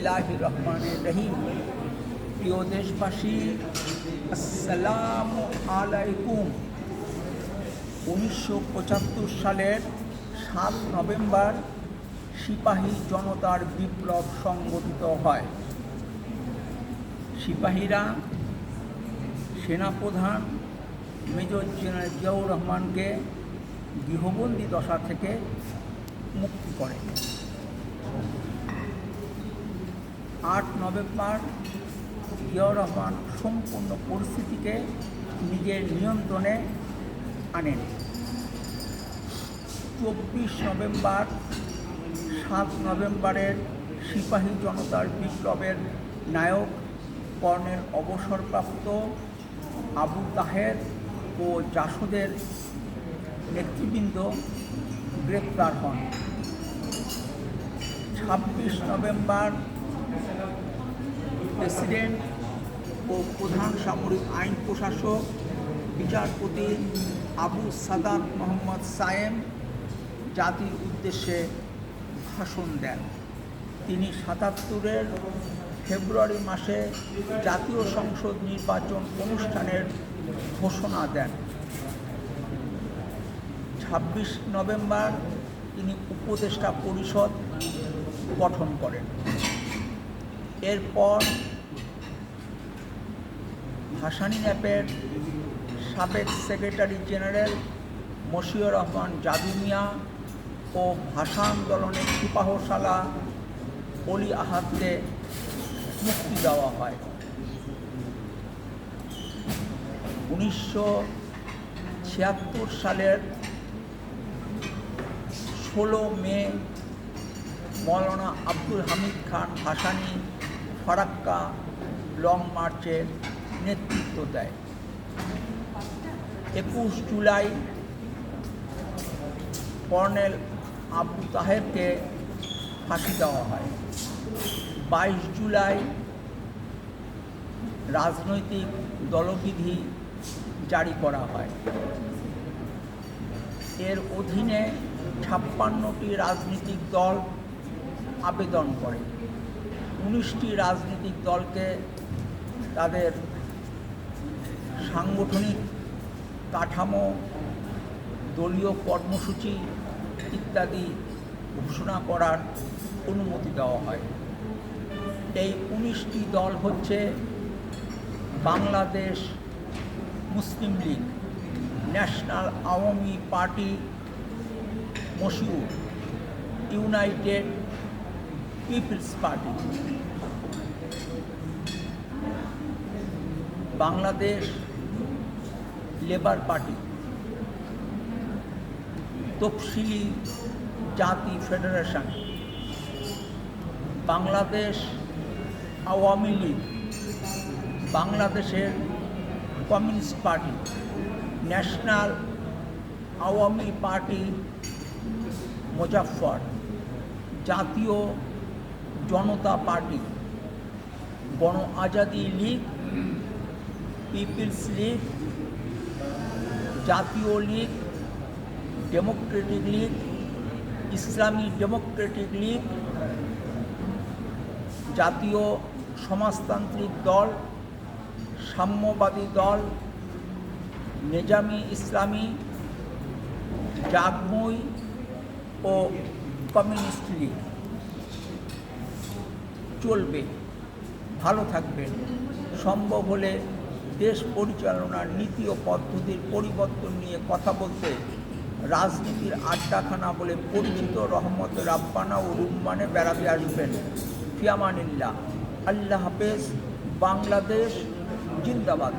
বিসমিল্লাহির রহমানির রহিম। প্রিয় দেশবাসী, আসসালামু আলাইকুম। 1975 সালের 7 নভেম্বর সিপাহী জনতার বিপ্লব সংগঠিত হয়। সিপাহীরা সেনাপ্রধান মেজর জেনারেল জিয়াউর রহমানকে গৃহবন্দী দশা থেকে মুক্তি করে। 8 নভেম্বর জিয়াউর রহমান সম্পূর্ণ পরিস্থিতিকে নিজের নিয়ন্ত্রণে আনেন। 24 নভেম্বর 7 নভেম্বরের সিপাহী জনতার বিপ্লবের নায়ক কর্নেল অবসরপ্রাপ্ত আবু তাহের ও জাসদের নেতৃবৃন্দ গ্রেপ্তার হন। 26 নভেম্বর প্রেসিডেন্ট ও প্রধান সামরিক আইন প্রশাসক বিচারপতি আবু সাদাত মোহাম্মদ সায়েম জাতির উদ্দেশ্যে ভাষণ দেন। তিনি 77-এর ফেব্রুয়ারি মাসে জাতীয় সংসদ নির্বাচন অনুষ্ঠানের ঘোষণা দেন। 26 নভেম্বর তিনি উপদেষ্টা পরিষদ গঠন করেন। এরপর ভাসানী ন্যাপের সাবেক সেক্রেটারি জেনারেল মশিউর রহমান জাদু মিয়া ও ভাষা আন্দোলনের সিপাহসালা অলি আহাদকে মুক্তি দেওয়া হয়। 1976 সালের 16 মে মৌলানা আব্দুল হামিদ খান ভাসানী ফারাক্কা লং মার্চের নেতৃত্ব দেয়। 21 জুলাই কর্নেল আবু তাহেরকে ফাঁসি দেওয়া হয়। 22 জুলাই রাজনৈতিক দলবিধি জারি করা হয়। এর অধীনে 56টি রাজনৈতিক দল আবেদন করে। 19টি রাজনৈতিক দলকে তাদের সাংগঠনিক কাঠামো, দলীয় কর্মসূচি ইত্যাদি ঘোষণা করার অনুমতি দেওয়া হয়। এই 19টি দল হচ্ছে Bangladesh Muslim League, National Awami party Mashiur, United Peoples party, Bangladesh Labour party, Tafsili Jati Federation, Bangladesh Awami League, বাংলাদেশের Communist party, National Awami party Muzaffar, Jatiya Janata party, গণ আজাদি লীগ, পিপলস লীগ, জাতীয় লীগ, ডেমোক্রেটিক লীগ, ইসলামী ডেমোক্রেটিক লীগ, জাতীয় সমাজতান্ত্রিক দল, সাম্যবাদী দল, নেজামি ইসলামী, জাগমই ও কমিউনিস্ট লীগ। চলবে, ভালো থাকবেন। সম্ভব হলে দেশ পরিচালনার নীতি ও পদ্ধতির পরিবর্তন নিয়ে কথা বলতে রাজনীতির আড্ডাখানা বলে পরিচিত রহমত রাব্বানা ও রুম্মানে বেড়াতে আসবেন। ফি আমানিল্লাহ। আল্লাহ হাফেজ। বাংলাদেশ জিন্দাবাদ।